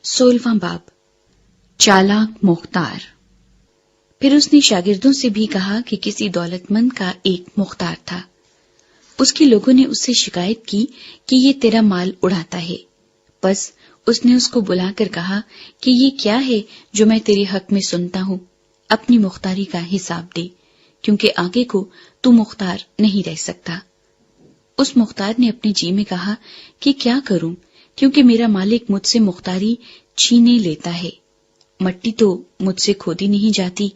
16واں باب چالاک مختار۔ پھر اس نے شاگردوں سے بھی کہا کہ کسی دولت مند کا ایک مختار تھا، اس کے لوگوں نے اس سے شکایت کی کہ یہ تیرا مال اڑاتا ہے۔ بس اس نے اس کو بلا کر کہا کہ یہ کیا ہے جو میں تیرے حق میں سنتا ہوں، اپنی مختاری کا حساب دے، کیونکہ آگے کو تو مختار نہیں رہ سکتا۔ اس مختار نے اپنے جی میں کہا کہ کیا کروں، کیونکہ میرا مالک مجھ سے مختاری چھینے لیتا ہے۔ مٹی تو مجھ سے کھودی نہیں جاتی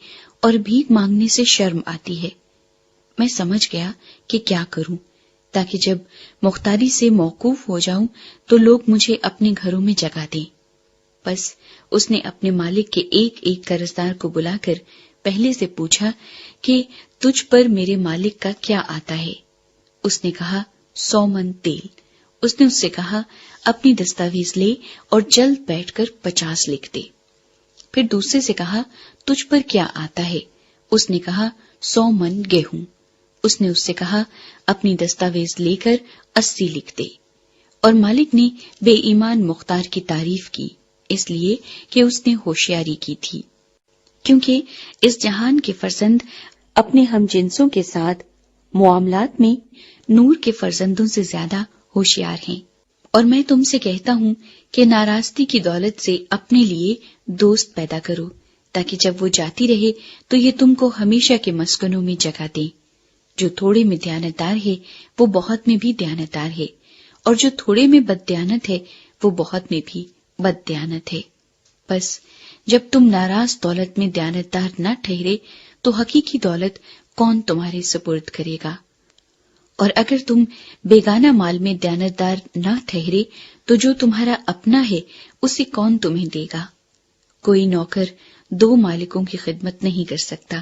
اور بھیک مانگنے سے شرم آتی ہے۔ میں سمجھ گیا کہ کیا کروں تاکہ جب مختاری سے موقوف ہو جاؤں تو لوگ مجھے اپنے گھروں میں جگہ دیں۔ بس اس نے اپنے مالک کے ایک ایک قرضدار کو بلا کر پہلے سے پوچھا کہ تجھ پر میرے مالک کا کیا آتا ہے؟ اس نے کہا 100 من تیل۔ اس نے اس سے کہا اپنی دستاویز لے اور جلد بیٹھ کر 50 لکھ دے۔ پھر دوسرے سے کہا تجھ پر کیا آتا ہے؟ اس نے کہا 100 من گیہوں۔ اس نے اس سے کہا اپنی دستاویز لے کر 80 لکھ دے۔ اور مالک نے بے ایمان مختار کی تعریف کی، اس لیے کہ اس نے ہوشیاری کی تھی، کیونکہ اس جہان کے فرزند اپنے ہم جنسوں کے ساتھ معاملات میں نور کے فرزندوں سے زیادہ ہوشیار ہیں۔ اور میں تم سے کہتا ہوں کہ ناراستی کی دولت سے اپنے لیے دوست پیدا کرو، تاکہ جب وہ جاتی رہے تو یہ تم کو ہمیشہ کے مسکنوں میں جگہ دے۔ جو تھوڑے میں دیانتدار ہے وہ بہت میں بھی دیانتدار ہے، اور جو تھوڑے میں بددیانت ہے وہ بہت میں بھی بددیانت ہے۔ بس جب تم ناراض دولت میں دیانتدار نہ ٹھہرے تو حقیقی دولت کون تمہارے سپرد کرے گا؟ اور اگر تم بیگانہ مال میں دیانتدار نہ ٹھہرے تو جو تمہارا اپنا ہے اسے کون تمہیں دے گا؟ کوئی نوکر 2 مالکوں کی خدمت نہیں کر سکتا،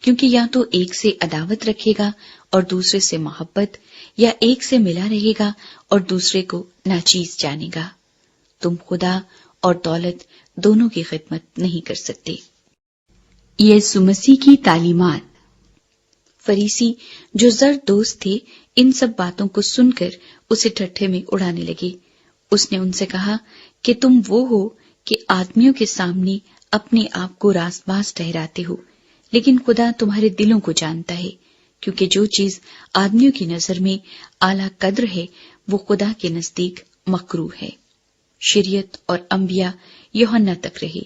کیونکہ یا تو ایک سے عداوت رکھے گا اور دوسرے سے محبت، یا ایک سے ملا رہے گا اور دوسرے کو ناچیز جانے گا۔ تم خدا اور دولت دونوں کی خدمت نہیں کر سکتے۔ یسوع مسیح کی تعلیمات۔ فریسی جو زرد دوست تھے ان سب باتوں کو سن کر اسے ٹھٹھے میں اڑانے لگے۔ اس نے ان سے کہا کہ تم وہ ہو کہ آدمیوں کے سامنے اپنے آپ کو راست باز ٹھہراتے ہو، لیکن خدا تمہارے دلوں کو جانتا ہے، کیونکہ جو چیز آدمیوں کی نظر میں اعلیٰ قدر ہے وہ خدا کے نزدیک مکروہ ہے۔ شریعت اور انبیاء یوحنا تک رہے،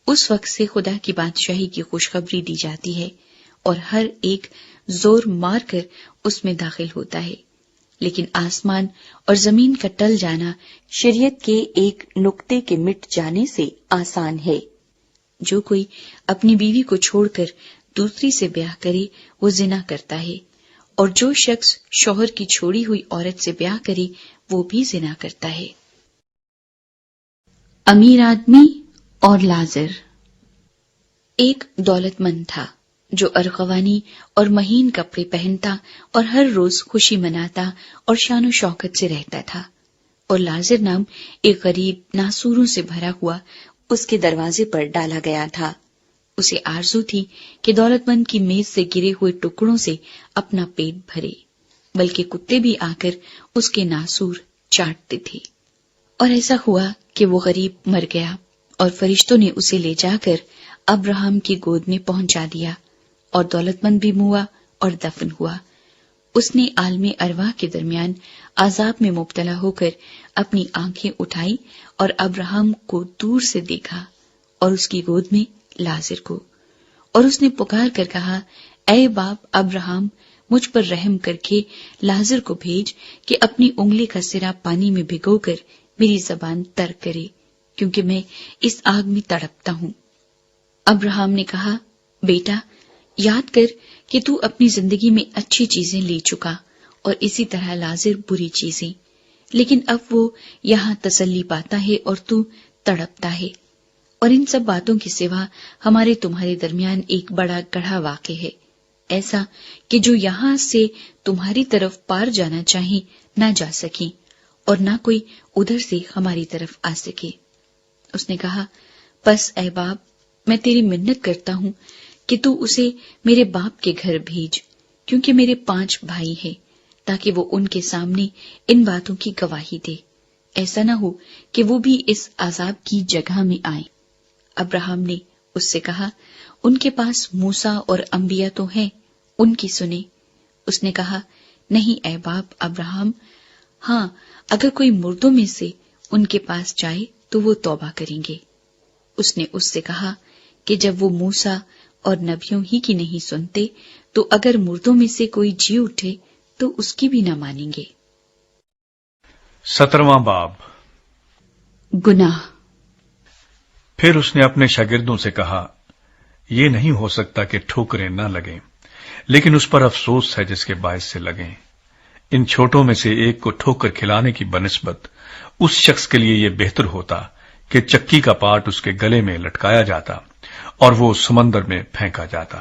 اس وقت سے خدا کی بادشاہی کی خوشخبری دی جاتی ہے، اور ہر ایک زور مار کر اس میں داخل ہوتا ہے۔ لیکن آسمان اور زمین کا ٹل جانا شریعت کے ایک نقطے کے مٹ جانے سے آسان ہے۔ جو کوئی اپنی بیوی کو چھوڑ کر دوسری سے بیاہ کرے وہ زنا کرتا ہے، اور جو شخص شوہر کی چھوڑی ہوئی عورت سے بیاہ کرے وہ بھی زنا کرتا ہے۔ امیر آدمی اور لازر۔ ایک دولت مند تھا جو ارغوانی اور مہین کپڑے پہنتا اور ہر روز خوشی مناتا اور شان و شوکت سے رہتا تھا، اور لازر نام ایک غریب ناسوروں سے بھرا ہوا اس کے دروازے پر ڈالا گیا تھا۔ اسے آرزو تھی کہ دولت مند کی میز سے گرے ہوئے ٹکڑوں سے اپنا پیٹ بھرے، بلکہ کتے بھی آ کر اس کے ناسور چاٹتے تھے۔ اور ایسا ہوا کہ وہ غریب مر گیا، اور فرشتوں نے اسے لے جا کر ابراہم کی گود میں پہنچا دیا، اور دولت مند بھی موا اور دفن ہوا۔ اس نے عالم ارواح کے درمیان عذاب میں مبتلا ہو کر اپنی آنکھیں اٹھائی اور ابراہم کو دور سے دیکھا اور اس کی گود میں لازر کو، اور اس نے پکار کر کہا، اے باپ ابراہم، مجھ پر رحم کر کے لازر کو بھیج کہ اپنی انگلی کا سرا پانی میں بھگو کر میری زبان تر کرے، کیونکہ میں اس آگ میں تڑپتا ہوں۔ ابراہم نے کہا، بیٹا، یاد کر کہ تو اپنی زندگی میں اچھی چیزیں لے چکا اور اسی طرح لازر بری چیزیں، لیکن اب وہ یہاں تسلی پاتا ہے اور تو تڑپتا ہے، اور ان سب باتوں کے سوا ہمارے تمہارے درمیان ایک بڑا گڑھا واقع ہے، ایسا کہ جو یہاں سے تمہاری طرف پار جانا چاہیں نہ جا سکیں، اور نہ کوئی ادھر سے ہماری طرف آ سکے۔ اس نے کہا، پس اے باپ، میں تیری منت کرتا ہوں کہ تو اسے میرے باپ کے گھر بھیج، کیونکہ میرے 5 بھائی ہیں، تاکہ وہ ان کے سامنے ان باتوں کی گواہی دے۔ ایسا نہ ہو کہ وہ بھی اس عذاب کی جگہ میں آئیں۔ ابراہم نے اس سے کہا، ان کے پاس موسیٰ اور انبیاء تو ہیں، ان کی سنیں۔ اس نے کہا، نہیں اے باپ ابراہم، ہاں اگر کوئی مردوں میں سے ان کے پاس جائے تو وہ توبہ کریں گے۔ اس نے اس سے کہا کہ جب وہ موسیٰ اور نبیوں ہی کی نہیں سنتے تو اگر مردوں میں سے کوئی جی اٹھے تو اس کی بھی نہ مانیں گے۔ 17واں باب۔ گناہ۔ پھر اس نے اپنے شاگردوں سے کہا، یہ نہیں ہو سکتا کہ ٹھوکریں نہ لگیں، لیکن اس پر افسوس ہے جس کے باعث سے لگیں۔ ان چھوٹوں میں سے ایک کو ٹھوکر کھلانے کی بنسبت اس شخص کے لیے یہ بہتر ہوتا کہ چکی کا پاٹ اس کے گلے میں لٹکایا جاتا اور وہ سمندر میں پھینکا جاتا۔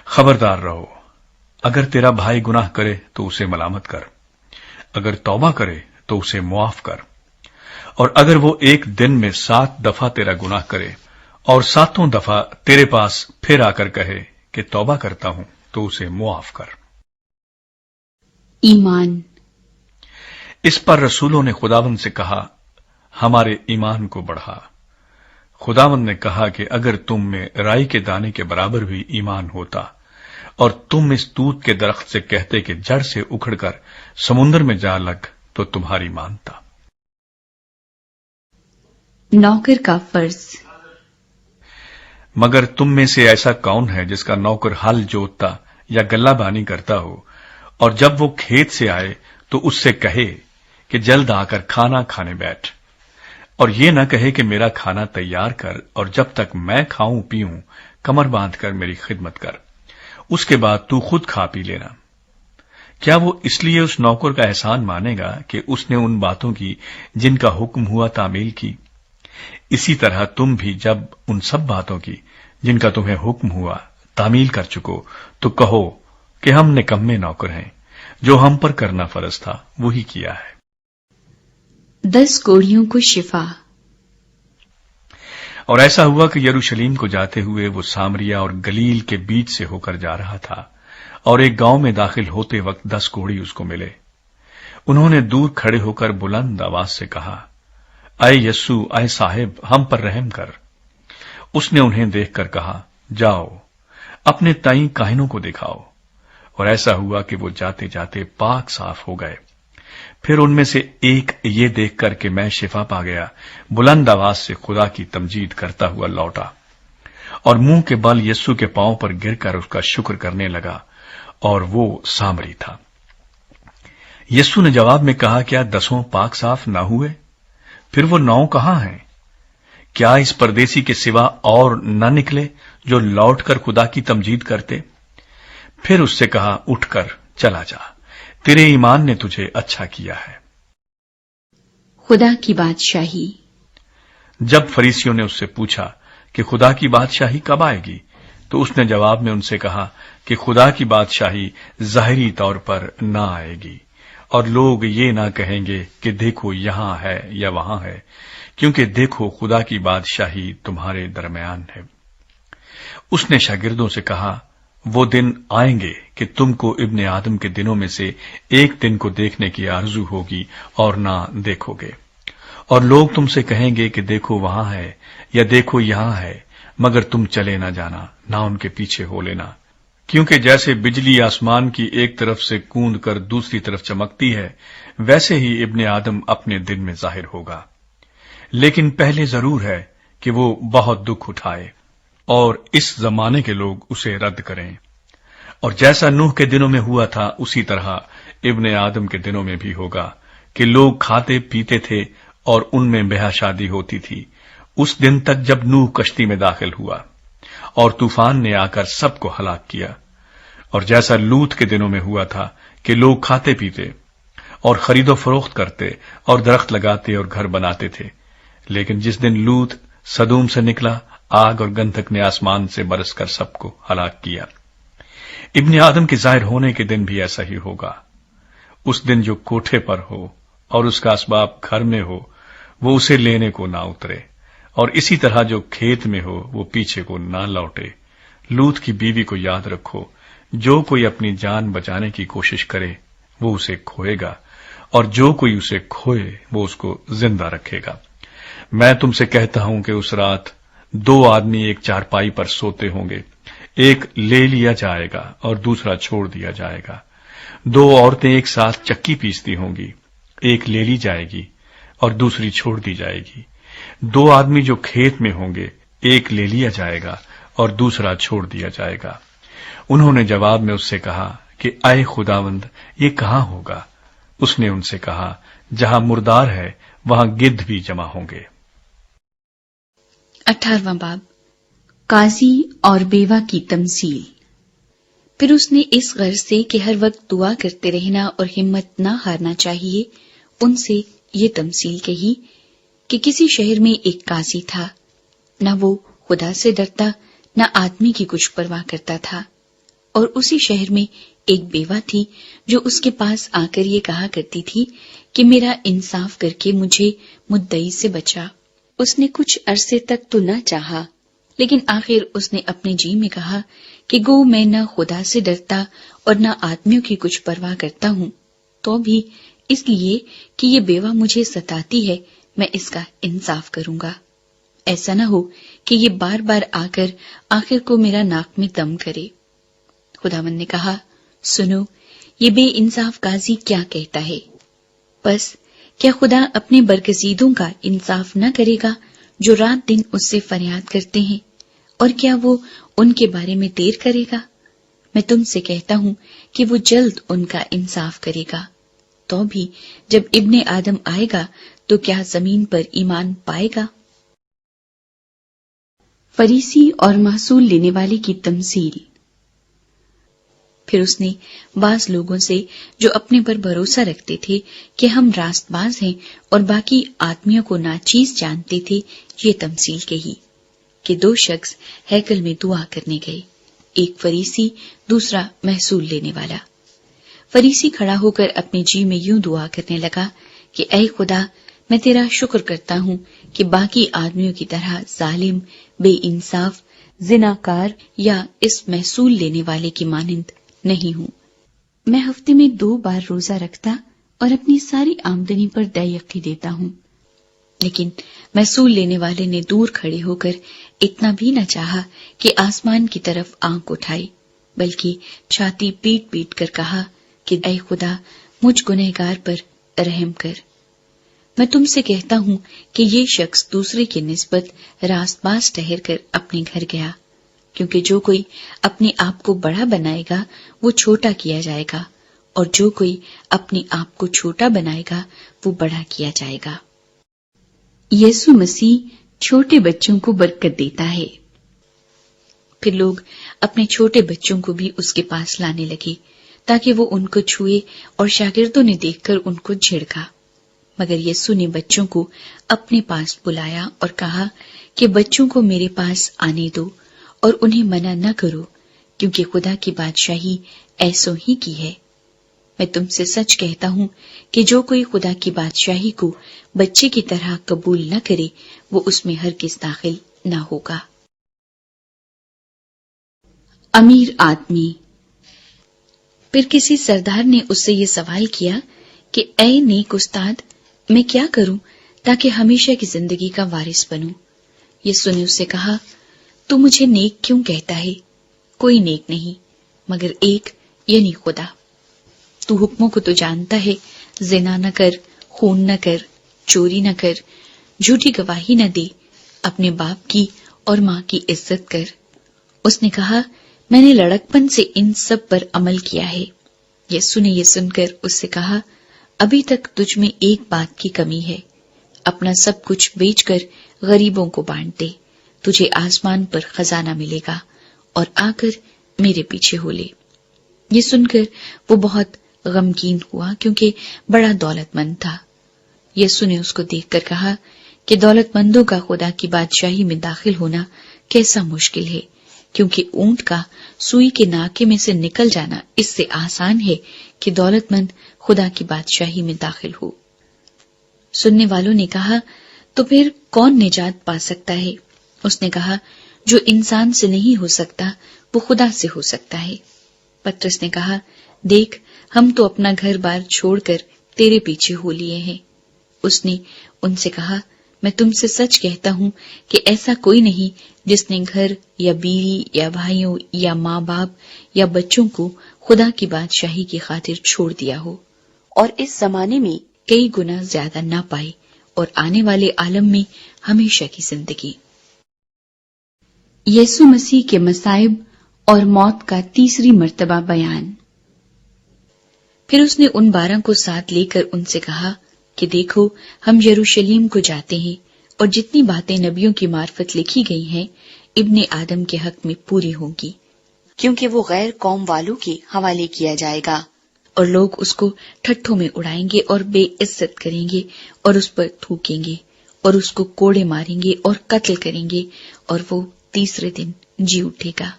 خبردار رہو، اگر تیرا بھائی گناہ کرے تو اسے ملامت کر، اگر توبہ کرے تو اسے معاف کر، اور اگر وہ ایک دن میں 7 دفعہ تیرا گناہ کرے اور 7 دفعہ تیرے پاس پھر آ کر کہے کہ توبہ کرتا ہوں تو اسے معاف کر۔ ایمان۔ اس پر رسولوں نے خداوند سے کہا، ہمارے ایمان کو بڑھا۔ خداوند نے کہا کہ اگر تم میں رائی کے دانے کے برابر بھی ایمان ہوتا اور تم اس توت کے درخت سے کہتے کہ جڑ سے اکھڑ کر سمندر میں جا لگ تو تمہاری مانتا۔ نوکر کا فرض۔ مگر تم میں سے ایسا کون ہے جس کا نوکر ہل جوتتا یا گلہ بانی کرتا ہو، اور جب وہ کھیت سے آئے تو اس سے کہے کہ جلد آ کر کھانا کھانے بیٹھ، اور یہ نہ کہے کہ میرا کھانا تیار کر اور جب تک میں کھاؤں پیوں کمر باندھ کر میری خدمت کر، اس کے بعد تو خود کھا پی لینا۔ کیا وہ اس لیے اس نوکر کا احسان مانے گا کہ اس نے ان باتوں کی جن کا حکم ہوا تعمیل کی؟ اسی طرح تم بھی جب ان سب باتوں کی جن کا تمہیں حکم ہوا تعمیل کر چکو تو کہو کہ ہم نکمے نوکر ہیں، جو ہم پر کرنا فرض تھا وہی کیا ہے۔ 10 کوڑیوں کو شفا۔ اور ایسا ہوا کہ یروشلیم کو جاتے ہوئے وہ سامریا اور گلیل کے بیچ سے ہو کر جا رہا تھا، اور ایک گاؤں میں داخل ہوتے وقت 10 کوڑی اس کو ملے۔ انہوں نے دور کھڑے ہو کر بلند آواز سے کہا، اے یسوع، اے صاحب، ہم پر رحم کر۔ اس نے انہیں دیکھ کر کہا، جاؤ اپنے تئیں کاہنوں کو دکھاؤ۔ اور ایسا ہوا کہ وہ جاتے جاتے پاک صاف ہو گئے۔ پھر ان میں سے ایک یہ دیکھ کر کہ میں شفا پا گیا، بلند آواز سے خدا کی تمجید کرتا ہوا لوٹا اور منہ کے بل یسوع کے پاؤں پر گر کر اس کا شکر کرنے لگا، اور وہ سامری تھا۔ یسوع نے جواب میں کہا، کیا 10 پاک صاف نہ ہوئے؟ پھر وہ 9 کہاں ہیں؟ کیا اس پردیسی کے سوا اور نہ نکلے جو لوٹ کر خدا کی تمجید کرتے؟ پھر اس سے کہا، اٹھ کر چلا جا، تیرے ایمان نے تجھے اچھا کیا ہے۔ خدا کی بادشاہی۔ جب فریسیوں نے اس سے پوچھا کہ خدا کی بادشاہی کب آئے گی، تو اس نے جواب میں ان سے کہا کہ خدا کی بادشاہی ظاہری طور پر نہ آئے گی، اور لوگ یہ نہ کہیں گے کہ دیکھو یہاں ہے یا وہاں ہے، کیونکہ دیکھو خدا کی بادشاہی تمہارے درمیان ہے۔ اس نے شاگردوں سے کہا، وہ دن آئیں گے کہ تم کو ابن آدم کے دنوں میں سے ایک دن کو دیکھنے کی آرزو ہوگی اور نہ دیکھو گے، اور لوگ تم سے کہیں گے کہ دیکھو وہاں ہے یا دیکھو یہاں ہے، مگر تم چلے نہ جانا، نہ ان کے پیچھے ہو لینا، کیونکہ جیسے بجلی آسمان کی ایک طرف سے کوند کر دوسری طرف چمکتی ہے، ویسے ہی ابن آدم اپنے دن میں ظاہر ہوگا۔ لیکن پہلے ضرور ہے کہ وہ بہت دکھ اٹھائے اور اس زمانے کے لوگ اسے رد کریں، اور جیسا نوح کے دنوں میں ہوا تھا اسی طرح ابن آدم کے دنوں میں بھی ہوگا، کہ لوگ کھاتے پیتے تھے اور ان میں بیاہ شادی ہوتی تھی، اس دن تک جب نوح کشتی میں داخل ہوا اور طوفان نے آ کر سب کو ہلاک کیا۔ اور جیسا لوط کے دنوں میں ہوا تھا کہ لوگ کھاتے پیتے اور خرید و فروخت کرتے اور درخت لگاتے اور گھر بناتے تھے، لیکن جس دن لوط سدوم سے نکلا، آگ اور گندھک نے آسمان سے برس کر سب کو ہلاک کیا۔ ابن آدم کے ظاہر ہونے کے دن بھی ایسا ہی ہوگا۔ اس دن جو کوٹھے پر ہو اور اس کا اسباب گھر میں ہو، وہ اسے لینے کو نہ اترے، اور اسی طرح جو کھیت میں ہو وہ پیچھے کو نہ لوٹے۔ لوط کی بیوی کو یاد رکھو، جو کوئی اپنی جان بچانے کی کوشش کرے وہ اسے کھوئے گا، اور جو کوئی اسے کھوئے وہ اس کو زندہ رکھے گا۔ میں تم سے کہتا ہوں کہ اس رات 2 آدمی ایک چارپائی پر سوتے ہوں گے، ایک لے لیا جائے گا اور دوسرا چھوڑ دیا جائے گا۔ 2 عورتیں ایک ساتھ چکی پیستی ہوں گی، ایک لے لی جائے گی اور دوسری چھوڑ دی جائے گی۔ 2 آدمی جو کھیت میں ہوں گے، ایک لے لیا جائے گا اور دوسرا چھوڑ دیا جائے گا۔ انہوں نے جواب میں اس سے کہا کہ اے خداوند، یہ کہاں ہوگا؟ اس نے ان سے کہا، جہاں مردار ہے وہاں گدھ بھی جمع ہوں گے۔ 18واں باب، قاضی اور بیوہ کی تمثیل۔ پھر اس نے اس غرض سے کہ ہر وقت دعا کرتے رہنا اور ہمت نہ ہارنا چاہیے، ان سے یہ تمثیل کہی کہ کسی شہر میں ایک قاضی تھا، نہ وہ خدا سے ڈرتا نہ آدمی کی کچھ پرواہ کرتا تھا، اور اسی شہر میں ایک بیوہ تھی جو اس کے پاس آ کر یہ کہا کرتی تھی کہ میرا انصاف کر کے مجھے مدعی سے بچا۔ اس نے کچھ عرصے تک تو نہ چاہا، لیکن آخر اس نے اپنے جی میں کہا کہ گو میں نہ خدا سے ڈرتا اور نہ آدمیوں کی کچھ پرواہ کرتا ہوں، تو بھی اس لیے کہ یہ بیوہ مجھے ستاتی ہے میں اس کا انصاف کروں گا۔ ایسا نہ ہو کہ یہ بار بار آ کر آخر کو میرا ناک میں دم کرے۔ خداوند نے کہا، سنو، یہ بے انصاف قاضی کیا کہتا ہے؟ بس کیا خدا اپنے برگزیدوں کا انصاف نہ کرے گا جو رات دن اس سے فریاد کرتے ہیں؟ اور کیا وہ ان کے بارے میں دیر کرے گا؟ میں تم سے کہتا ہوں کہ وہ جلد ان کا انصاف کرے گا۔ تو بھی جب ابن آدم آئے گا تو کیا زمین پر ایمان پائے گا؟ فریسی اور محصول لینے والے کی تمثیل۔ پھر اس نے بعض لوگوں سے جو اپنے پر بھروسہ رکھتے تھے کہ ہم راست باز ہیں اور باقی آدمیوں کو ناچیز جانتے تھے، یہ تمثیل کہی کہ 2 شخص ہیکل میں دعا کرنے گئے، ایک فریسی، دوسرا محصول لینے والا۔ فریسی کھڑا ہو کر اپنے جی میں یوں دعا کرنے لگا کہ اے خدا، میں تیرا شکر کرتا ہوں کہ باقی آدمیوں کی طرح ظالم، بے انصاف، زناکار یا اس محصول لینے والے کی مانند نہیں ہوں۔ میں ہفتے میں 2 بار روزہ رکھتا اور اپنی ساری آمدنی پر دیقی دیتا ہوں۔ لیکن محصول لینے والے نے دور کھڑے ہو کر اتنا بھی نہ چاہا کہ آسمان کی طرف آنکھ اٹھائے، بلکہ چھاتی پیٹ پیٹ کر کہا کہ اے خدا، مجھ گنہگار پر رحم کر۔ میں تم سے کہتا ہوں کہ یہ شخص دوسرے کی نسبت راست باز ٹھہر کر اپنے گھر گیا، کیونکہ جو کوئی اپنے آپ کو بڑا بنائے گا وہ چھوٹا کیا جائے گا، اور جو کوئی اپنے آپ کو چھوٹا بنائے گا وہ بڑا کیا جائے گا۔ یسوع مسیح چھوٹے بچوں کو برکت دیتا ہے۔ پھر لوگ اپنے چھوٹے بچوں کو بھی اس کے پاس لانے لگے تاکہ وہ ان کو چھوئے، اور شاگردوں نے دیکھ کر ان کو جھڑکا۔ مگر یسوع نے بچوں کو اپنے پاس بلایا اور کہا کہ بچوں کو میرے پاس آنے دو اور انہیں منع نہ کرو، کیونکہ خدا کی بادشاہی ایسوں ہی کی ہے۔ میں تم سے سچ کہتا ہوں کہ جو کوئی خدا کی بادشاہی کو بچے کی طرح قبول نہ کرے وہ اس میں ہرگز داخل نہ ہوگا۔ امیر آدمی۔ پھر کسی سردار نے اس سے یہ سوال کیا کہ اے نیک استاد، میں کیا کروں تاکہ ہمیشہ کی زندگی کا وارث بنوں؟ یسوع نے اس سے کہا، تو مجھے نیک کیوں کہتا ہے؟ کوئی نیک نہیں مگر ایک، یعنی خدا۔ تو حکموں کو تو جانتا ہے، زنا نہ کر، خون نہ کر، چوری نہ کر، جھوٹی گواہی نہ دے، اپنے باپ کی اور ماں کی عزت کر۔ اس نے کہا، میں نے لڑکپن سے ان سب پر عمل کیا ہے۔ یسوع نے یہ سن کر اس سے کہا، ابھی تک تجھ میں ایک بات کی کمی ہے، اپنا سب کچھ بیچ کر غریبوں کو بانٹ دے، تجھے آسمان پر خزانہ ملے گا، اور آ کر میرے پیچھے ہو لے۔ یہ سن کر وہ بہت غمگین ہوا کیونکہ بڑا دولت مند تھا۔ یسوع نے اس کو دیکھ کر کہا کہ دولت مندوں کا خدا کی بادشاہی میں داخل ہونا کیسا مشکل ہے، کیونکہ اونٹ کا سوئی کے ناکے میں سے نکل جانا اس سے آسان ہے کہ دولت مند خدا کی بادشاہی میں داخل ہو۔ سننے والوں نے کہا، تو پھر کون نجات پا سکتا ہے؟ اس نے کہا، جو انسان سے نہیں ہو سکتا وہ خدا سے ہو سکتا ہے۔ پترس نے کہا، دیکھ، ہم تو اپنا گھر بار چھوڑ کر تیرے پیچھے ہو لیے ہیں۔ اس نے ان سے کہا، میں تم سے سچ کہتا ہوں کہ ایسا کوئی نہیں جس نے گھر یا بیوی یا بھائیوں یا ماں باپ یا بچوں کو خدا کی بادشاہی کی خاطر چھوڑ دیا ہو اور اس زمانے میں کئی گنا زیادہ نہ پائے اور آنے والے عالم میں ہمیشہ کی زندگی۔ یسوع مسیح کے مصائب اور موت کا تیسری مرتبہ بیان۔ پھر اس نے ان 12 کو ساتھ لے کر ان سے کہا کہ دیکھو، ہم یروشلیم کو جاتے ہیں، اور جتنی باتیں نبیوں کی معرفت لکھی گئی ہیں ابن آدم کے حق میں پوری ہوں گی، کیونکہ وہ غیر قوم والوں کے حوالے کیا جائے گا، اور لوگ اس کو ٹھٹھوں میں اڑائیں گے اور بے عزت کریں گے اور اس پر تھوکیں گے اور اس کو کوڑے ماریں گے اور قتل کریں گے، اور وہ تیسرے دن جی اٹھے گا۔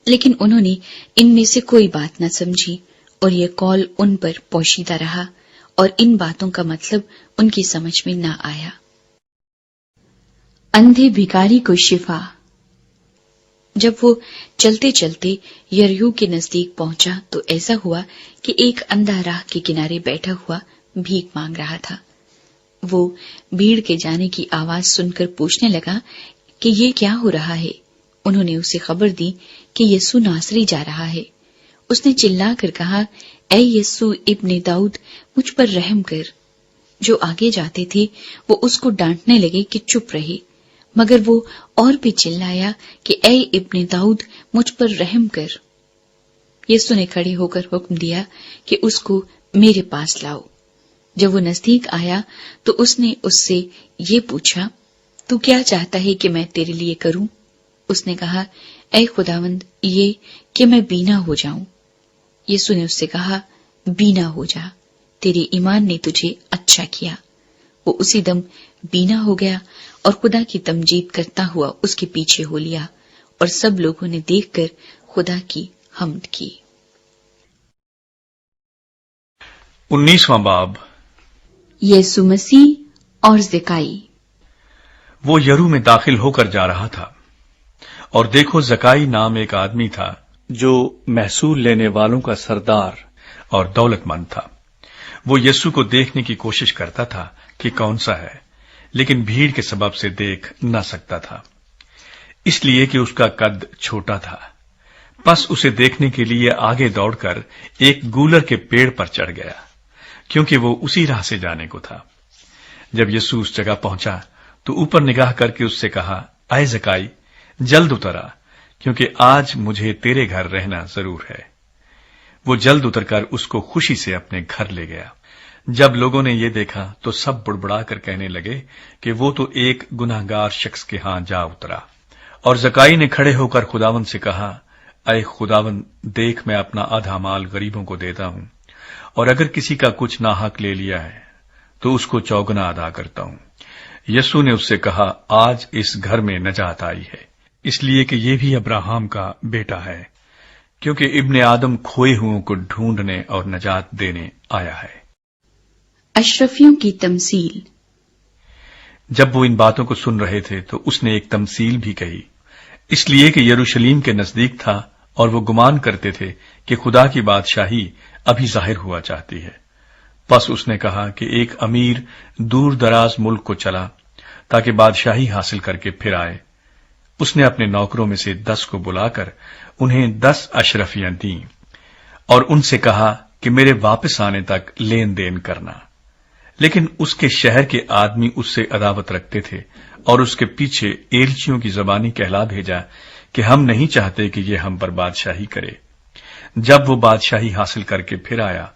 لیکن انہوں نے ان میں سے کوئی بات نہ سمجھی، اور یہ قول ان پر پوشیدہ رہا، اور ان باتوں کا مطلب ان کی سمجھ میں نہ آیا۔ اندھے بھکاری کو شفا۔ جب وہ چلتے چلتے یریحو کے نزدیک پہنچا تو ایسا ہوا کہ ایک اندھا راہ کے کنارے بیٹھا ہوا بھیک مانگ رہا تھا۔ وہ بھیڑ کے جانے کی آواز سن کر پوچھنے لگا کہ یہ کیا ہو رہا ہے۔ انہوں نے اسے خبر دی کہ یسوع ناصری جا رہا ہے۔ اس نے چلا کر کہا، اے یسوع ابن داؤد، مجھ پر رحم کر۔ جو آگے جاتے تھے وہ اس کو ڈانٹنے لگے کہ چپ رہے، مگر وہ اور بھی چلایا کہ اے ابن داؤد، مجھ پر رحم کر۔ یسوع نے کھڑے ہو کر حکم دیا کہ اس کو میرے پاس لاؤ۔ جب وہ نزدیک آیا تو اس نے اس سے یہ پوچھا، تو کیا چاہتا ہے کہ میں تیرے لیے کروں؟ اس نے کہا، اے خداوند، یہ کہ میں بینا ہو جاؤں۔ یسوع نے اس سے کہا، بینا ہو جا، تیرے ایمان نے تجھے اچھا کیا۔ وہ اسی دم بینا ہو گیا اور خدا کی تمجید کرتا ہوا اس کے پیچھے ہو لیا، اور سب لوگوں نے دیکھ کر خدا کی حمد کی۔ 19واں باب۔ یسوع مسیح اور زکائی۔ وہ یرو میں داخل ہو کر جا رہا تھا، اور دیکھو زکائی نام ایک آدمی تھا جو محصول لینے والوں کا سردار اور دولت مند تھا۔ وہ یسوع کو دیکھنے کی کوشش کرتا تھا کہ کون سا ہے، لیکن بھیڑ کے سبب سے دیکھ نہ سکتا تھا، اس لیے کہ اس کا قد چھوٹا تھا۔ پس اسے دیکھنے کے لیے آگے دوڑ کر ایک گولر کے پیڑ پر چڑھ گیا، کیونکہ وہ اسی راہ سے جانے کو تھا۔ جب یسوع اس جگہ پہنچا تو اوپر نگاہ کر کے اس سے کہا، اے زکائی، جلد اتر آ، کیونکہ آج مجھے تیرے گھر رہنا ضرور ہے۔ وہ جلد اتر کر اس کو خوشی سے اپنے گھر لے گیا۔ جب لوگوں نے یہ دیکھا تو سب بڑبڑا کر کہنے لگے کہ وہ تو ایک گناہگار شخص کے ہاں جا اترا۔ اور زکائی نے کھڑے ہو کر خداوند سے کہا، اے خداوند، دیکھ میں اپنا آدھا مال غریبوں کو دیتا ہوں، اور اگر کسی کا کچھ ناحق لے لیا ہے تو اس کو چوگنا ادا کرتا ہوں۔ یسوع نے اس سے کہا، آج اس گھر میں نجات آئی ہے، اس لیے کہ یہ بھی ابراہیم کا بیٹا ہے، کیونکہ ابن آدم کھوئے ہوئوں کو ڈھونڈنے اور نجات دینے آیا ہے۔ اشرفیوں کی تمثیل۔ جب وہ ان باتوں کو سن رہے تھے تو اس نے ایک تمثیل بھی کہی، اس لیے کہ یروشلیم کے نزدیک تھا اور وہ گمان کرتے تھے کہ خدا کی بادشاہی ابھی ظاہر ہوا چاہتی ہے۔ پس اس نے کہا کہ ایک امیر دور دراز ملک کو چلا تاکہ بادشاہی حاصل کر کے پھر آئے۔ اس نے اپنے نوکروں میں سے 10 کو بلا کر انہیں 10 اشرفیاں دیں اور ان سے کہا کہ میرے واپس آنے تک لین دین کرنا۔ لیکن اس کے شہر کے آدمی اس سے عداوت رکھتے تھے اور اس کے پیچھے ایلچیوں کی زبانی کہلا بھیجا کہ ہم نہیں چاہتے کہ یہ ہم پر بادشاہی کرے۔ جب وہ بادشاہی حاصل کر کے پھر آیا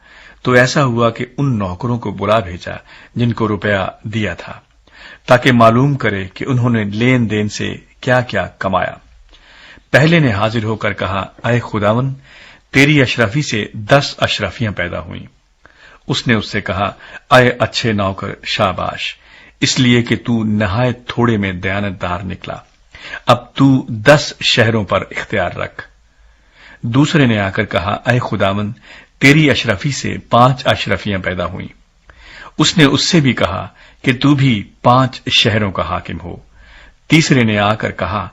تو ایسا ہوا کہ ان نوکروں کو بلا بھیجا جن کو روپیہ دیا تھا، تاکہ معلوم کرے کہ انہوں نے لین دین سے کیا کیا کمایا۔ پہلے نے حاضر ہو کر کہا، اے خداوند، تیری اشرفی سے 10 اشرفیاں پیدا ہوئیں۔ اس نے اس سے کہا، اے اچھے نوکر، شاباش، اس لیے کہ تو نہایت تھوڑے میں دیانتدار نکلا، اب تو 10 شہروں پر اختیار رکھ۔ دوسرے نے آ کر کہا، اے خداوند، تیری اشرفی سے 5 اشرفیاں پیدا ہوئیں۔ اس نے اس سے بھی کہا کہ تو بھی 5 شہروں کا حاکم ہو۔ تیسرے نے آ کر کہا،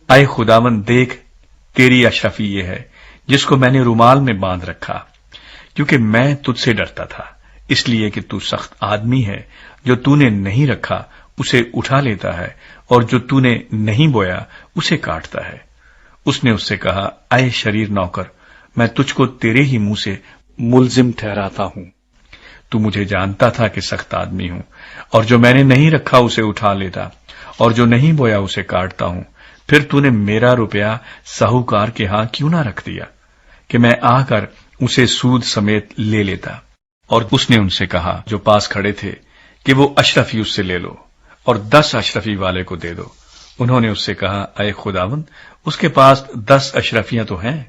اے خداوند، دیکھ، تیری اشرفی یہ ہے جس کو میں نے رومال میں باندھ رکھا، کیونکہ میں تجھ سے ڈرتا تھا، اس لیے کہ تو سخت آدمی ہے، جو تو نے نہیں رکھا اسے اٹھا لیتا ہے اور جو تو نے نہیں بویا اسے کاٹتا ہے۔ اس نے اس سے کہا، اے شریر نوکر، میں تجھ کو تیرے ہی منہ سے ملزم ٹھہراتا ہوں۔ تو مجھے جانتا تھا کہ سخت آدمی ہوں، اور جو میں نے نہیں رکھا اسے اٹھا لیتا، اور جو نہیں بویا اسے کاٹتا ہوں۔ پھر تو نے میرا روپیہ ساہوکار کے ہاں کیوں نہ رکھ دیا کہ میں آ کر اسے سود سمیت لے لیتا؟ اور اس نے ان سے کہا جو پاس کھڑے تھے کہ وہ اشرفی اس سے لے لو اور 10 اشرفی والے کو دے دو۔ انہوں نے اس سے کہا، اے خداوند، اس کے پاس 10 اشرفیاں تو ہیں۔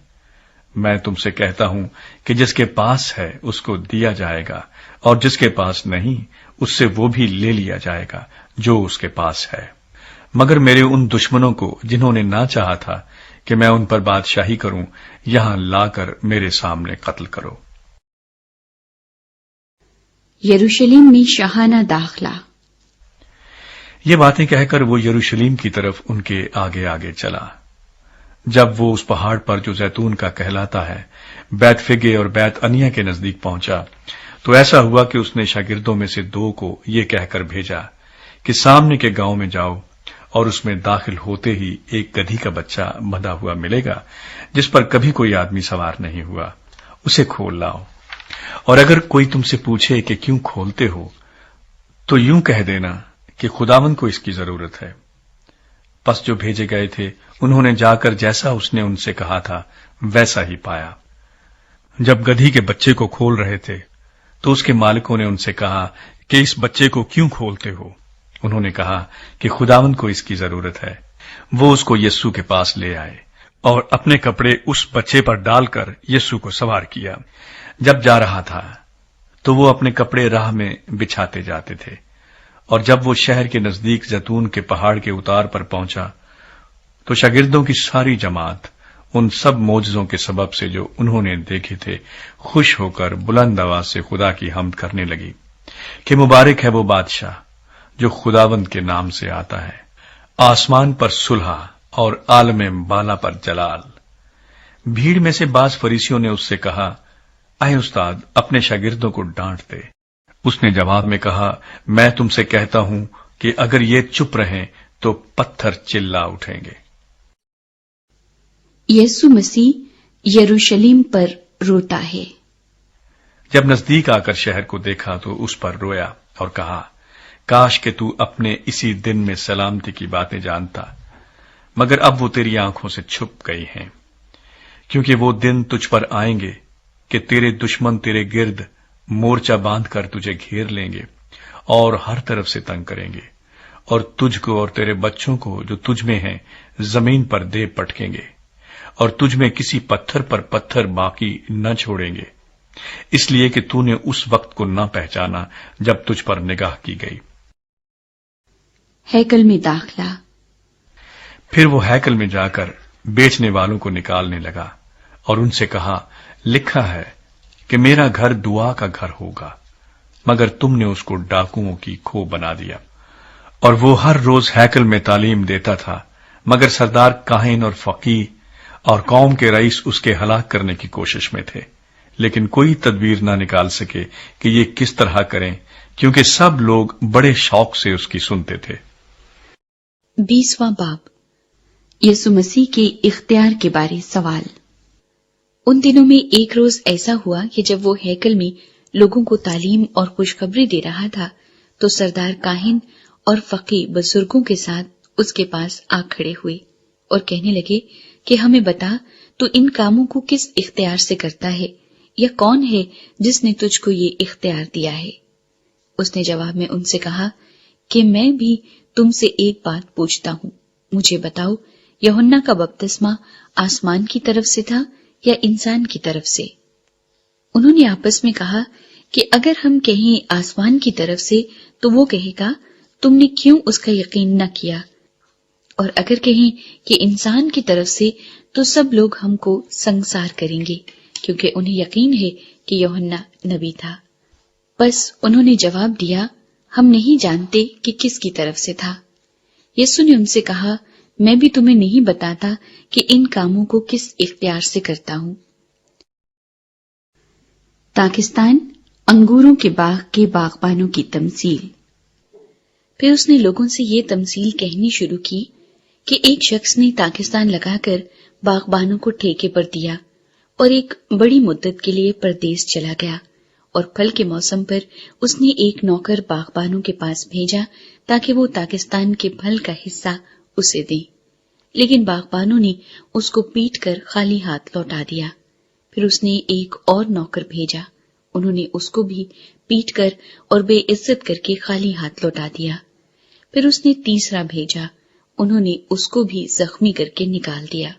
میں تم سے کہتا ہوں کہ جس کے پاس ہے اس کو دیا جائے گا، اور جس کے پاس نہیں اس سے وہ بھی لے لیا جائے گا جو اس کے پاس ہے۔ مگر میرے ان دشمنوں کو جنہوں نے نہ چاہا تھا کہ میں ان پر بادشاہی کروں، یہاں لا کر میرے سامنے قتل کرو۔ یروشلم میں شاہانہ داخلہ۔ یہ باتیں کہہ کر وہ یروشلم کی طرف ان کے آگے آگے چلا۔ جب وہ اس پہاڑ پر جو زیتون کا کہلاتا ہے، بیت فگے اور بیت انیا کے نزدیک پہنچا، تو ایسا ہوا کہ اس نے شاگردوں میں سے 2 کو یہ کہہ کر بھیجا کہ سامنے کے گاؤں میں جاؤ، اور اس میں داخل ہوتے ہی ایک گدھی کا بچہ بندھا ہوا ملے گا جس پر کبھی کوئی آدمی سوار نہیں ہوا، اسے کھول لاؤ۔ اور اگر کوئی تم سے پوچھے کہ کیوں کھولتے ہو تو یوں کہہ دینا کہ خداوند کو اس کی ضرورت ہے۔ پس جو بھیجے گئے تھے انہوں نے جا کر جیسا اس نے ان سے کہا تھا ویسا ہی پایا۔ جب گدھی کے بچے کو کھول رہے تھے تو اس کے مالکوں نے ان سے کہا کہ اس بچے کو کیوں کھولتے ہو؟ انہوں نے کہا کہ خداوند کو اس کی ضرورت ہے۔ وہ اس کو یسوع کے پاس لے آئے اور اپنے کپڑے اس بچے پر ڈال کر یسوع کو سوار کیا۔ جب جا رہا تھا تو وہ اپنے کپڑے راہ میں بچھاتے جاتے تھے، اور جب وہ شہر کے نزدیک زیتون کے پہاڑ کے اتار پر پہنچا تو شاگردوں کی ساری جماعت ان سب معجزوں کے سبب سے جو انہوں نے دیکھے تھے خوش ہو کر بلند آواز سے خدا کی حمد کرنے لگی کہ مبارک ہے وہ بادشاہ جو خداوند کے نام سے آتا ہے، آسمان پر صلح اور عالم بالا پر جلال۔ بھیڑ میں سے بعض فریسیوں نے اس سے کہا، اے استاد، اپنے شاگردوں کو ڈانٹ دے۔ اس نے جواب میں کہا، میں تم سے کہتا ہوں کہ اگر یہ چپ رہیں تو پتھر چلا اٹھیں گے۔ یسوع مسیح یروشلم پر روتا ہے۔ جب نزدیک آ کر شہر کو دیکھا تو اس پر رویا اور کہا، کاش کہ تو اپنے اسی دن میں سلامتی کی باتیں جانتا، مگر اب وہ تیری آنکھوں سے چھپ گئی ہیں، کیونکہ وہ دن تجھ پر آئیں گے کہ تیرے دشمن تیرے گرد مورچہ باندھ کر تجھے گھیر لیں گے اور ہر طرف سے تنگ کریں گے، اور تجھ کو اور تیرے بچوں کو جو تجھ میں ہیں زمین پر دے پٹکیں گے، اور تجھ میں کسی پتھر پر پتھر باقی نہ چھوڑیں گے، اس لیے کہ تو نے اس وقت کو نہ پہچانا جب تجھ پر نگاہ کی گئی۔ ہیکل میں داخلہ۔ پھر وہ ہیکل میں جا کر بیچنے والوں کو نکالنے لگا اور ان سے کہا، لکھا ہے کہ میرا گھر دعا کا گھر ہوگا، مگر تم نے اس کو ڈاکوؤں کی کھو بنا دیا۔ اور وہ ہر روز ہیکل میں تعلیم دیتا تھا، مگر سردار کاہن اور فقیہ اور قوم کے رئیس اس کے ہلاک کرنے کی کوشش میں تھے، لیکن کوئی تدبیر نہ نکال سکے کہ یہ کس طرح کریں، کیونکہ سب لوگ بڑے شوق سے اس کی سنتے تھے۔ 20واں باب، یسوع مسیح کے اختیار کے بارے سوال۔ ان دنوں میں ایک روز ایسا ہوا کہ جب وہ ہیکل میں لوگوں کو تعلیم اور خوشخبری دے رہا تھا تو سردار کاہن اور فقیہ بزرگوں کے ساتھ اس کے پاس آ کھڑے ہوئے اور کہنے لگے کہ ہمیں بتا، تو ان کاموں کو کس اختیار سے کرتا ہے، یا کون ہے جس نے تجھ کو یہ اختیار دیا ہے؟ اس نے جواب میں ان سے کہا کہ میں بھی تم سے ایک بات پوچھتا ہوں، مجھے بتاؤ، یوحنا کا بپتسمہ آسمان کی طرف سے تھا یا انسان کی طرف سے؟ انہوں نے آپس میں کہا کہ اگر ہم کہیں آسمان کی طرف سے تو وہ کہے گا، تم نے کیوں اس کا یقین نہ کیا؟ اور اگر کہیں کہ انسان کی طرف سے تو سب لوگ ہم کو سنگسار کریں گے، کیونکہ انہیں یقین ہے کہ یوحنا نبی تھا۔ بس انہوں نے جواب دیا، ہم نہیں جانتے کہ کس کی طرف سے تھا۔ یسوع نے ان سے کہا، میں بھی تمہیں نہیں بتاتا کہ ان کاموں کو کس اختیار سے کرتا ہوں۔ پاکستان انگوروں کے باغ کے باغبانوں کی تمثیل۔ پھر اس نے لوگوں سے یہ تمثیل کہنی شروع کی کہ ایک شخص نے پاکستان لگا کر باغبانوں کو ٹھیکے پر دیا اور ایک بڑی مدت کے لیے پردیس چلا گیا، اور پھل کے موسم پر اس نے ایک نوکر باغبانوں کے پاس بھیجا تاکہ وہ پاکستان کے پھل کا حصہ اسے دیں، لیکن باغبانوں نے اس کو پیٹ کر خالی ہاتھ لوٹا دیا۔ پھر اس نے ایک اور نوکر بھیجا، انہوں نے اس کو بھی پیٹ کر اور بے عزت کر کے خالی ہاتھ لوٹا دیا۔ پھر اس نے تیسرا بھیجا، انہوں نے اس کو بھی زخمی کر کے نکال دیا۔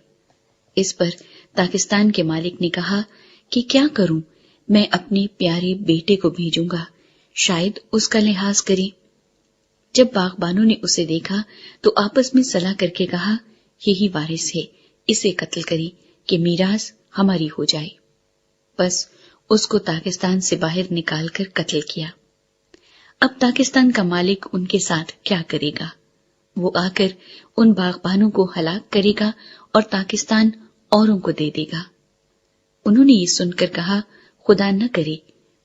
اس پر پاکستان کے مالک نے کہا کہ کیا کروں، میں اپنے پیارے بیٹے کو بھیجوں گا، شاید اس کا لحاظ کرے۔ جب باغبانوں نے اسے دیکھا تو آپس میں صلاح کر کے کہا، یہی وارث ہے، اسے قتل کریں کہ میراث ہماری ہو جائے۔ بس اس کو پاکستان سے باہر نکال کر قتل کیا۔ اب پاکستان کا مالک ان کے ساتھ کیا کرے گا؟ وہ آ کر ان باغبانوں کو ہلاک کرے گا اور پاکستان اوروں کو دے دے گا۔ انہوں نے یہ سن کر کہا، خدا نہ کرے۔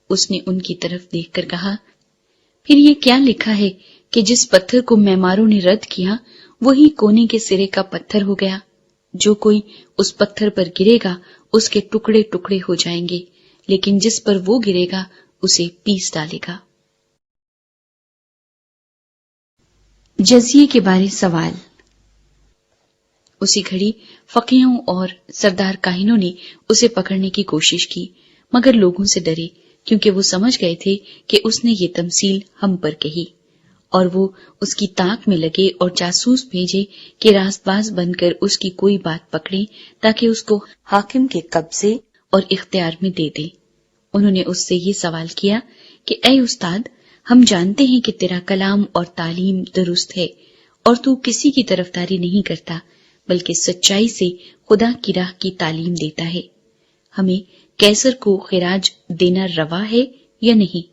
اس نے ان کی طرف دیکھ کر کہا، پھر یہ کیا لکھا ہے کہ جس پتھر کو معماروں نے رد کیا وہی کونے کے سرے کا پتھر ہو گیا۔ جو کوئی اس پتھر پر گرے گا اس کے ٹکڑے ٹکڑے ہو جائیں گے، لیکن جس پر وہ گرے گا اسے پیس ڈالے گا۔ جزیے کے بارے سوال۔ اسی گھڑی فقیہوں اور سردار کاہنوں نے اسے پکڑنے کی کوشش کی، مگر لوگوں سے ڈرے، کیونکہ وہ سمجھ گئے تھے کہ اس نے یہ تمثیل ہم پر کہی، اور وہ اس کی تاک میں لگے اور جاسوس بھیجے کہ راست باز بن کر اس کی کوئی بات پکڑے تاکہ اس کو حاکم کے قبضے اور اختیار میں دے دے۔ انہوں نے اس سے یہ سوال کیا کہ اے استاد، ہم جانتے ہیں کہ تیرا کلام اور تعلیم درست ہے اور تو کسی کی طرفداری نہیں کرتا بلکہ سچائی سے خدا کی راہ کی تعلیم دیتا ہے۔ ہمیں قیصر کو خراج دینا روا ہے یا نہیں؟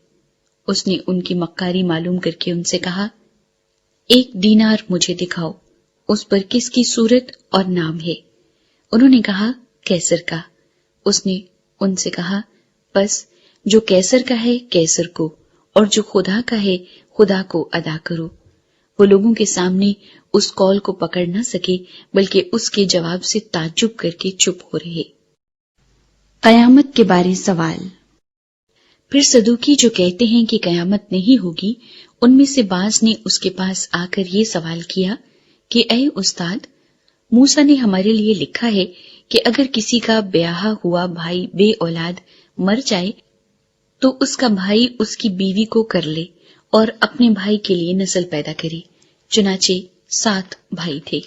اس نے ان کی مکاری معلوم کر کے ان سے کہا، 1 دینار مجھے دکھاؤ، اس پر کس کی صورت اور نام ہے؟ انہوں نے کہا، قیصر کا۔ اس نے ان سے کہا، بس جو قیصر کا ہے قیصر کو، اور جو خدا کا ہے خدا کو ادا کرو۔ وہ لوگوں کے سامنے اس قول کو پکڑ نہ سکے بلکہ اس کے جواب سے تعجب کر کے چپ ہو رہے۔ قیامت کے بارے سوال۔ پھر صدوقی جو کہتے ہیں کہ قیامت نہیں ہوگی، ان میں سے بعض نے اس کے پاس آ کر یہ سوال کیا کہ اے استاد، موسیٰ نے ہمارے لیے لکھا ہے کہ اگر کسی کا بیاہا ہوا بھائی بے اولاد مر جائے تو اس کا بھائی اس کی بیوی کو کر لے اور اپنے بھائی کے لیے نسل پیدا کرے۔ چنانچہ 7 بھائی تھے،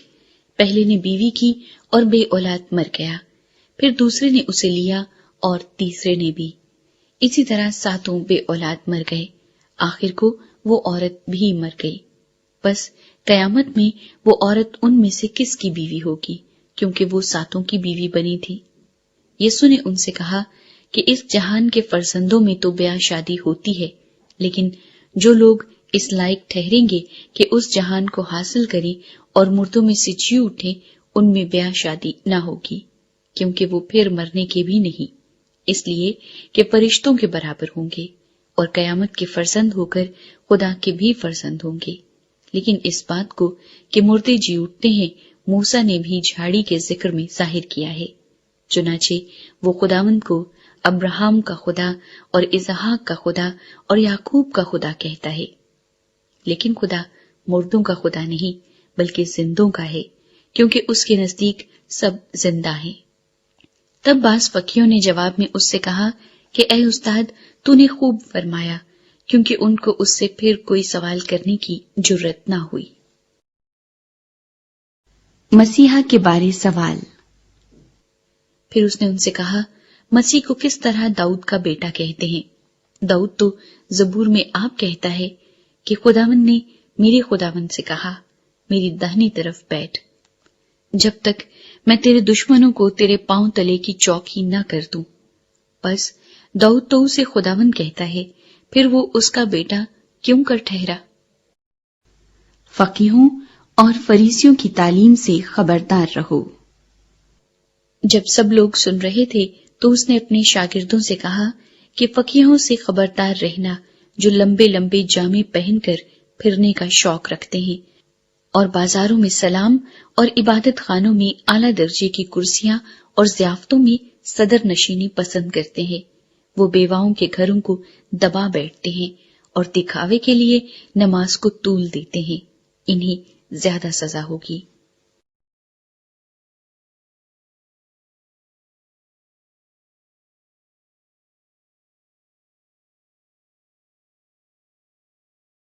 پہلے نے بیوی کی اور بے اولاد مر گیا، پھر دوسرے نے اسے لیا اور تیسرے نے بھی، اسی طرح 7 بے اولاد مر گئے، آخر کو وہ عورت بھی مر گئی۔ بس قیامت میں وہ عورت ان میں سے کس کی بیوی ہوگی، کیونکہ وہ 7 کی بیوی بنی تھی۔ یسوع نے ان سے کہا کہ اس جہان کے فرزندوں میں تو بیاہ شادی ہوتی ہے، لیکن جو لوگ اس لائق ٹھہریں گے کہ اس جہان کو حاصل کریں اور مردوں میں سے جی اٹھیں، ان میں بیاہ شادی نہ ہوگی، کیونکہ وہ پھر مرنے کے بھی نہیں، اس لیے کہ فرشتوں کے برابر ہوں گے اور قیامت کے فرزند ہو کر خدا کے بھی فرزند ہوں گے۔ لیکن اس بات کو کہ مردے جی اٹھتے ہیں موسیٰ نے بھی جھاڑی کے ذکر میں ظاہر کیا ہے۔ چنانچہ وہ خداوند کو ابراہم کا خدا اور اسحاق کا خدا اور یعقوب کا خدا کہتا ہے، لیکن خدا مردوں کا خدا نہیں بلکہ زندوں کا ہے، کیونکہ اس کے نزدیک سب زندہ ہیں۔ تب بعض فقیہوں نے جواب میں اس سے کہا کہ اے استاد، تو نے خوب فرمایا، کیونکہ ان کو اس سے پھر کوئی سوال کرنے کی جرت نہ ہوئی۔ مسیحا کے بارے سوال۔ پھر اس نے ان سے کہا، مسیح کو کس طرح داؤد کا بیٹا کہتے ہیں؟ داؤد تو زبور میں آپ کہتا ہے کہ خداوند نے میرے خداوند سے کہا، میری داہنی طرف بیٹھ، جب تک میں تیرے دشمنوں کو تیرے پاؤں تلے کی چوکی نہ کر دوں۔ بس داؤد تو اسے خداوند کہتا ہے، پھر وہ اس کا بیٹا کیوں کر ٹھہرا؟ فقیہوں اور فریسیوں کی تعلیم سے خبردار رہو۔ جب سب لوگ سن رہے تھے تو اس نے اپنے شاگردوں سے کہا کہ فقیہوں سے خبردار رہنا جو لمبے لمبے جامے پہن کر پھرنے کا شوق رکھتے ہیں اور بازاروں میں سلام اور عبادت خانوں میں اعلیٰ درجے کی کرسیاں اور ضیافتوں میں صدر نشینی پسند کرتے ہیں، وہ بیواؤں کے گھروں کو دبا بیٹھتے ہیں اور دکھاوے کے لیے نماز کو طول دیتے ہیں، انہیں زیادہ سزا ہوگی۔